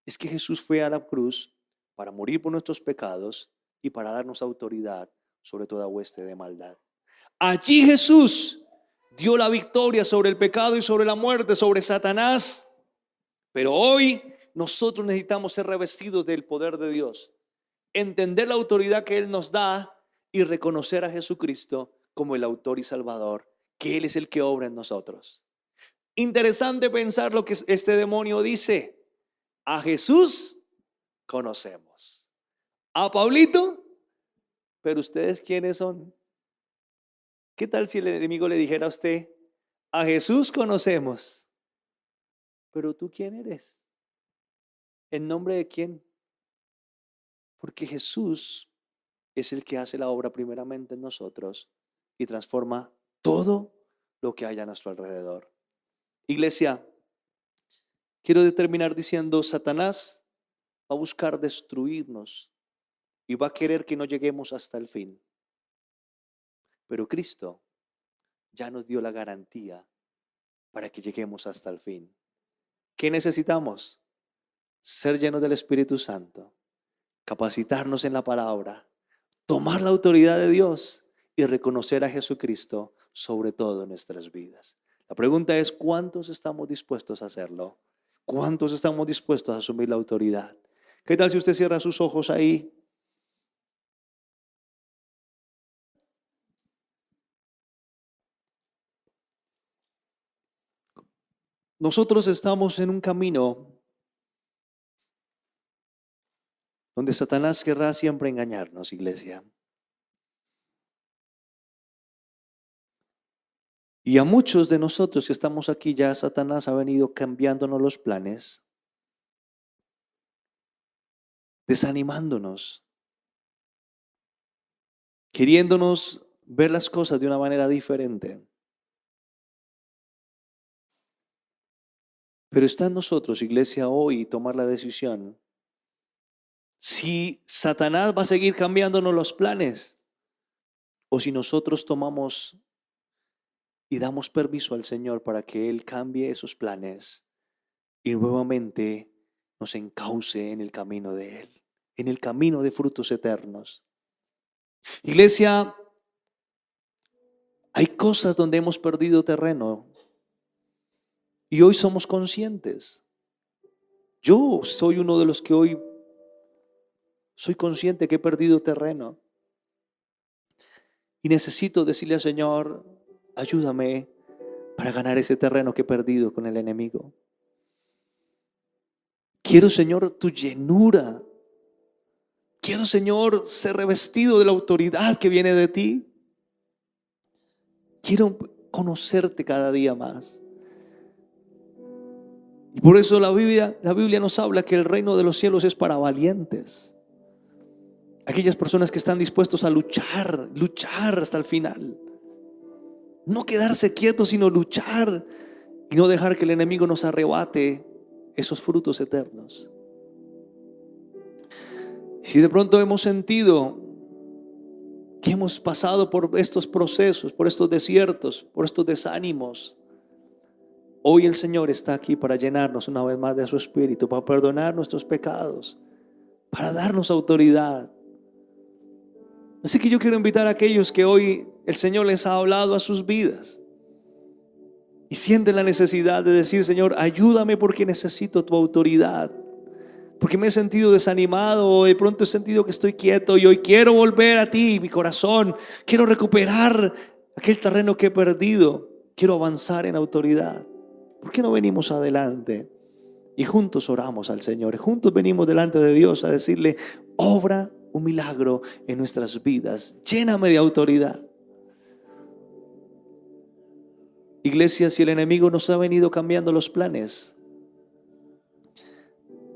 A: es que Jesús fue a la cruz para morir por nuestros pecados y para darnos autoridad sobre toda hueste de maldad. Allí Jesús dio la victoria sobre el pecado y sobre la muerte, sobre Satanás. Pero hoy nosotros necesitamos ser revestidos del poder de Dios, entender la autoridad que Él nos da y reconocer a Jesucristo como el autor y salvador, que Él es el que obra en nosotros. Interesante pensar lo que este demonio dice. A Jesús conocemos. A Pablito, pero ¿ustedes quiénes son? ¿Qué tal si el enemigo le dijera a usted, a Jesús conocemos, pero tú quién eres? ¿En nombre de quién? Porque Jesús es el que hace la obra primeramente en nosotros y transforma todo lo que hay a nuestro alrededor. Iglesia, quiero terminar diciendo, Satanás va a buscar destruirnos y va a querer que no lleguemos hasta el fin. Pero Cristo ya nos dio la garantía para que lleguemos hasta el fin. ¿Qué necesitamos? Ser llenos del Espíritu Santo, capacitarnos en la palabra, tomar la autoridad de Dios y reconocer a Jesucristo sobre todo en nuestras vidas. La pregunta es, ¿cuántos estamos dispuestos a hacerlo? ¿Cuántos estamos dispuestos a asumir la autoridad? ¿Qué tal si usted cierra sus ojos ahí? Nosotros estamos en un camino donde Satanás querrá siempre engañarnos, iglesia. Y a muchos de nosotros que estamos aquí ya Satanás ha venido cambiándonos los planes, desanimándonos, queriéndonos ver las cosas de una manera diferente. Pero está en nosotros, iglesia, hoy tomar la decisión. Si Satanás va a seguir cambiándonos los planes o si nosotros tomamos y damos permiso al Señor para que Él cambie esos planes y nuevamente nos encauce en el camino de Él, en el camino de frutos eternos. Iglesia, hay cosas donde hemos perdido terreno y hoy somos conscientes. Yo soy uno de los que hoy soy consciente que he perdido terreno y necesito decirle al Señor, ayúdame para ganar ese terreno que he perdido con el enemigo. Quiero, Señor, tu llenura. Quiero, Señor, ser revestido de la autoridad que viene de ti. Quiero conocerte cada día más. Y por eso la Biblia nos habla que el reino de los cielos es para valientes. Aquellas personas que están dispuestos a luchar hasta el final. No quedarse quietos, sino luchar y no dejar que el enemigo nos arrebate esos frutos eternos. Si de pronto hemos sentido que hemos pasado por estos procesos, por estos desiertos, por estos desánimos. Hoy el Señor está aquí para llenarnos una vez más de su Espíritu, para perdonar nuestros pecados, para darnos autoridad. Así que yo quiero invitar a aquellos que hoy el Señor les ha hablado a sus vidas y sienten la necesidad de decir: Señor, ayúdame porque necesito tu autoridad, porque me he sentido desanimado, o de pronto he sentido que estoy quieto y hoy quiero volver a ti, mi corazón, quiero recuperar aquel terreno que he perdido, quiero avanzar en autoridad. ¿Por qué no venimos adelante y juntos oramos al Señor? Juntos venimos delante de Dios a decirle: obra un milagro en nuestras vidas, lléname de autoridad. Iglesia, si el enemigo nos ha venido cambiando los planes,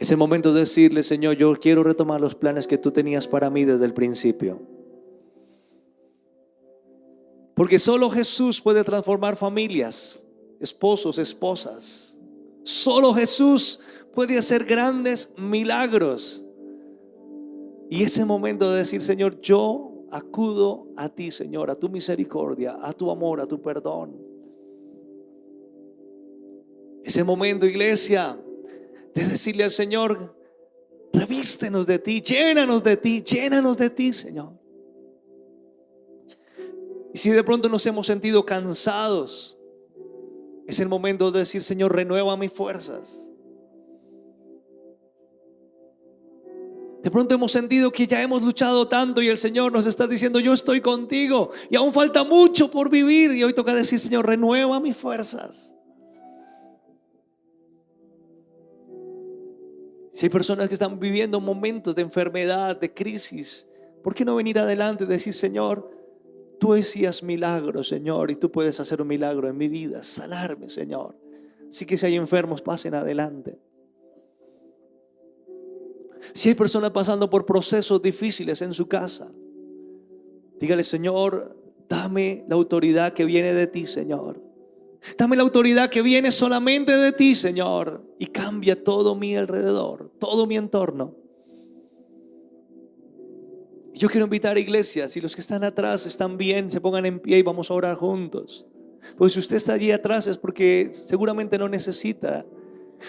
A: es el momento de decirle: Señor, yo quiero retomar los planes que tú tenías para mí desde el principio. Porque solo Jesús puede transformar familias, esposos, esposas. Solo Jesús puede hacer grandes milagros. Y ese momento de decir: Señor, yo acudo a ti, Señor, a tu misericordia, a tu amor, a tu perdón. Ese momento, iglesia, de decirle al Señor: revístenos de ti, llénanos de ti, Señor. Y si de pronto nos hemos sentido cansados, es el momento de decir: Señor, renueva mis fuerzas. De pronto hemos sentido que ya hemos luchado tanto y el Señor nos está diciendo: yo estoy contigo y aún falta mucho por vivir. Y hoy toca decir: Señor, renueva mis fuerzas. Si hay personas que están viviendo momentos de enfermedad, de crisis, ¿por qué no venir adelante y decir: Señor, tú hacías milagros, Señor, y tú puedes hacer un milagro en mi vida, sanarme, Señor? Así que si hay enfermos, pasen adelante. Si hay personas pasando por procesos difíciles en su casa, dígale: Señor, dame la autoridad que viene de ti, Señor. Dame la autoridad que viene solamente de ti, Señor, y cambia todo mi alrededor, todo mi entorno. Yo quiero invitar a iglesias, si los que están atrás están bien, se pongan en pie y vamos a orar juntos. Pues si usted está allí atrás es porque seguramente no necesita.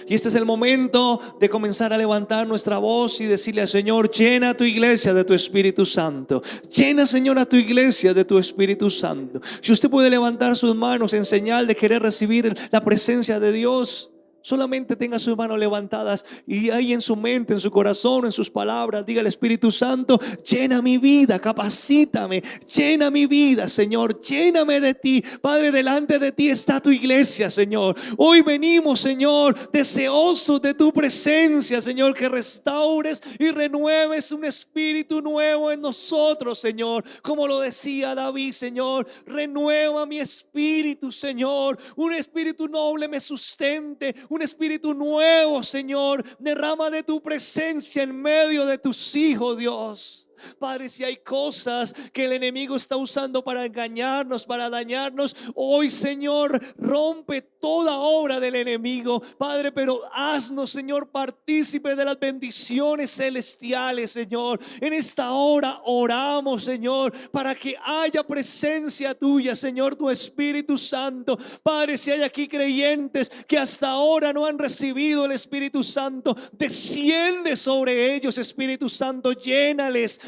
A: Y este es el momento de comenzar a levantar nuestra voz y decirle al Señor: llena a tu iglesia de tu Espíritu Santo. Llena, Señor, a tu iglesia de tu Espíritu Santo. Si usted puede levantar sus manos en señal de querer recibir la presencia de Dios, solamente tenga sus manos levantadas y ahí en su mente, en su corazón, en sus palabras, diga al Espíritu Santo: llena mi vida, capacítame, llena mi vida, Señor, lléname de ti. Padre, delante de ti está tu iglesia, Señor. Hoy venimos, Señor, deseosos de tu presencia, Señor, que restaures y renueves un espíritu nuevo en nosotros, Señor. Como lo decía David, Señor, renueva mi espíritu, Señor. Un espíritu noble me sustente, un espíritu nuevo, Señor. Derrama de tu presencia en medio de tus hijos, Dios. Padre, si hay cosas que el enemigo está usando para engañarnos, para dañarnos, hoy, Señor, rompe toda obra del enemigo, Padre, pero haznos, Señor, partícipe de las bendiciones celestiales, Señor. En esta hora oramos, Señor, para que haya presencia tuya, Señor, tu Espíritu Santo. Padre, si hay aquí creyentes que hasta ahora no han recibido el Espíritu Santo, desciende sobre ellos, Espíritu Santo, llénales,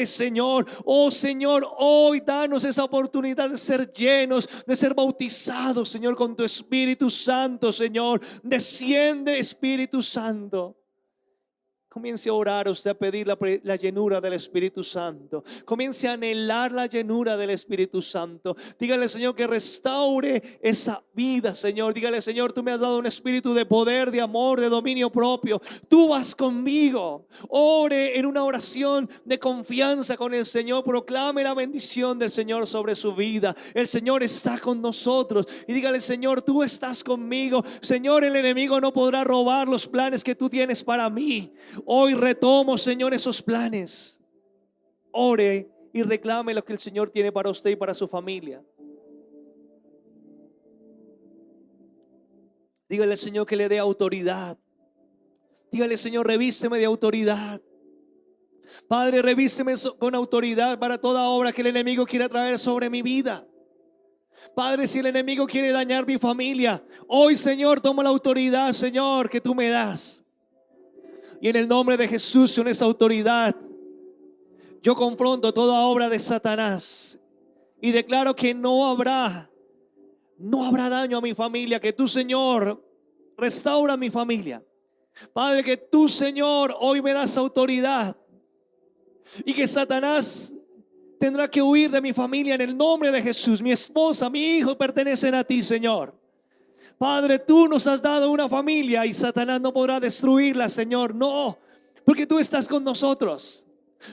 A: Señor. Oh Señor, hoy danos esa oportunidad de ser llenos, de ser bautizados, Señor, con tu Espíritu Santo, Señor. Desciende, Espíritu Santo. Comience a orar usted, a pedir la llenura del Espíritu Santo. Comience a anhelar la llenura del Espíritu Santo. Dígale, Señor, que restaure esa vida, Señor. Dígale: Señor, tú me has dado un espíritu de poder, de amor, de dominio propio. Tú vas conmigo. Ore en una oración de confianza con el Señor. Proclame la bendición del Señor sobre su vida. El Señor está con nosotros. Y dígale: Señor, tú estás conmigo. Señor, el enemigo no podrá robar los planes que tú tienes para mí. Hoy retomo, Señor, esos planes. Ore y reclame lo que el Señor tiene para usted y para su familia. Dígale al Señor que le dé autoridad. Dígale: Señor, revísteme de autoridad. Padre, revísteme con autoridad para toda obra que el enemigo quiera traer sobre mi vida. Padre, si el enemigo quiere dañar mi familia, hoy, Señor, tomo la autoridad, Señor, que tú me das. Y en el nombre de Jesús, con esa autoridad, yo confronto toda obra de Satanás y declaro que no habrá daño a mi familia, que tú, Señor, restaura mi familia. Padre, que tú, Señor, hoy me das autoridad y que Satanás tendrá que huir de mi familia en el nombre de Jesús. Mi esposa, mi hijo pertenecen a ti, Señor. Padre, tú nos has dado una familia y Satanás no podrá destruirla, Señor. No, porque tú estás con nosotros,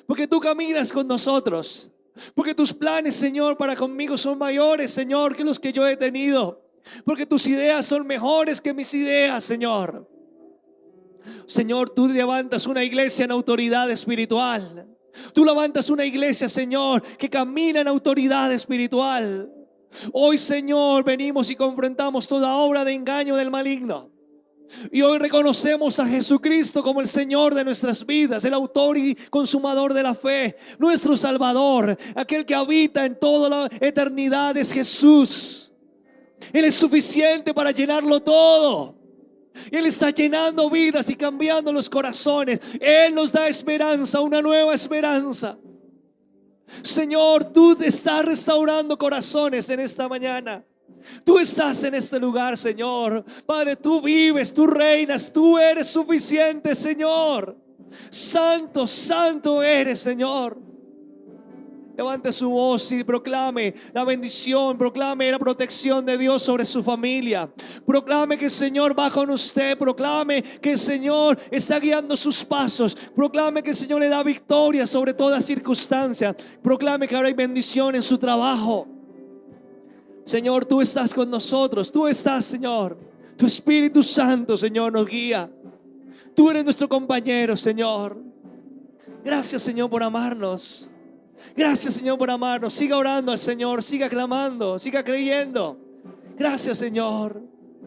A: porque tú caminas con nosotros, porque tus planes, Señor, para conmigo son mayores, Señor, que los que yo he tenido, porque tus ideas son mejores que mis ideas, Señor. Señor, tú levantas una iglesia en autoridad espiritual. Tú levantas una iglesia, Señor, que camina en autoridad espiritual. Hoy, Señor, venimos y confrontamos toda obra de engaño del maligno. Y hoy reconocemos a Jesucristo como el Señor de nuestras vidas, el autor y consumador de la fe, nuestro Salvador, aquel que habita en toda la eternidad es Jesús. Él es suficiente para llenarlo todo. Él está llenando vidas y cambiando los corazones. Él nos da esperanza, una nueva esperanza. Señor, tú te estás restaurando corazones en esta mañana. Tú estás en este lugar, Señor. Padre, tú vives, tú reinas, tú eres suficiente, Señor. Santo, santo eres, Señor. Levante su voz y proclame la bendición, proclame la protección de Dios sobre su familia. Proclame que el Señor va con usted, proclame que el Señor está guiando sus pasos. Proclame que el Señor le da victoria sobre toda circunstancia. Proclame que ahora hay bendición en su trabajo. Señor, tú estás con nosotros, tú estás, Señor. Tu Espíritu Santo, Señor, nos guía. Tú eres nuestro compañero, Señor. Gracias, Señor, por amarnos. Gracias, Señor, por amarnos. Siga orando al Señor, siga clamando, siga creyendo. Gracias, Señor.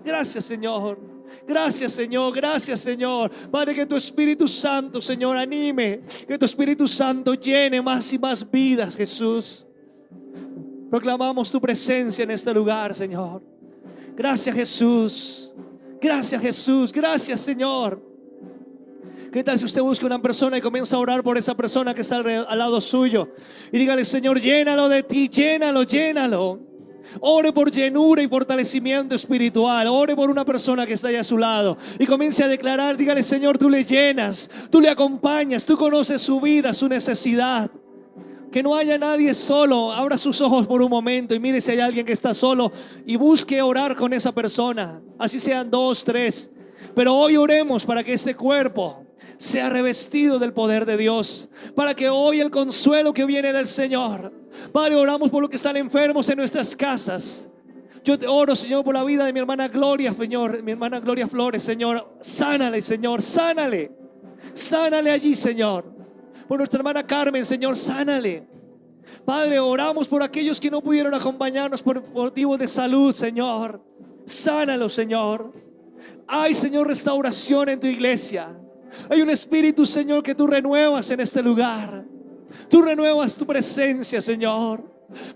A: Gracias, Señor. Gracias, Señor. Gracias, Señor. Padre, que tu Espíritu Santo, Señor, anime. Que tu Espíritu Santo llene más y más vidas, Jesús. Proclamamos tu presencia en este lugar, Señor. Gracias, Jesús. Gracias, Jesús. Gracias, Señor. ¿Qué tal si usted busca una persona y comienza a orar por esa persona que está al lado suyo? Y dígale, Señor, llénalo de ti, llénalo, llénalo. Ore por llenura y fortalecimiento espiritual. Ore por una persona que está allá a su lado y comience a declarar, dígale, Señor, tú le llenas, tú le acompañas, tú conoces su vida, su necesidad. Que no haya nadie solo. Abra sus ojos por un momento y mire si hay alguien que está solo y busque orar con esa persona. Así sean 2, 3. Pero hoy oremos para que este cuerpo sea revestido del poder de Dios, para que hoy el consuelo que viene del Señor. Padre, oramos por los que están enfermos en nuestras casas. Yo te oro, Señor, por la vida de mi hermana Gloria, Señor, mi hermana Gloria Flores, Señor. Sánale, Señor, sánale. Sánale allí, Señor. Por nuestra hermana Carmen, Señor, sánale. Padre, oramos por aquellos que no pudieron acompañarnos por motivos de salud, Señor. Sánalo, Señor. Hay, Señor, restauración en tu iglesia. Hay un espíritu, Señor, que tú renuevas en este lugar. Tú renuevas tu presencia, Señor.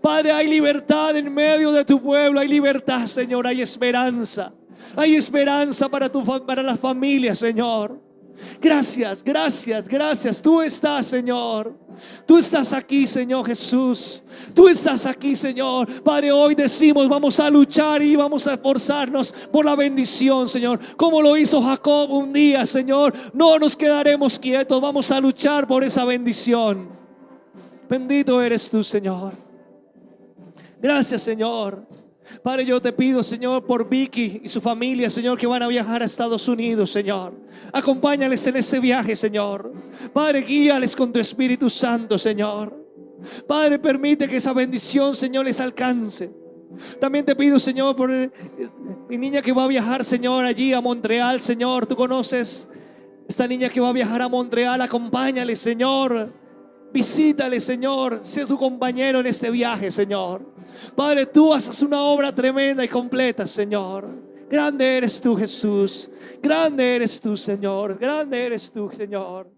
A: Padre, hay libertad en medio de tu pueblo. Hay libertad, Señor. Hay esperanza. Hay esperanza para las familias, Señor. Gracias, gracias, gracias. Tú estás, Señor. Tú estás aquí, Señor Jesús. Tú estás aquí, Señor. Padre, hoy decimos, vamos a luchar y vamos a esforzarnos por la bendición, Señor. Como lo hizo Jacob un día, Señor. No nos quedaremos quietos. Vamos a luchar por esa bendición. Bendito eres tú, Señor. Gracias, Señor. Padre, yo te pido, Señor, por Vicky y su familia, Señor, que van a viajar a Estados Unidos, Señor. Acompáñales en ese viaje, Señor. Padre, guíales con tu Espíritu Santo, Señor. Padre, permite que esa bendición, Señor, les alcance. También te pido, Señor, por mi niña que va a viajar, Señor, allí a Montreal, Señor. Tú conoces esta niña que va a viajar a Montreal. Acompáñale, Señor. Visítale, Señor. Sé su compañero en este viaje, Señor. Padre, tú haces una obra tremenda y completa, Señor. Grande eres tú, Jesús. Grande eres tú, Señor. Grande eres tú, Señor.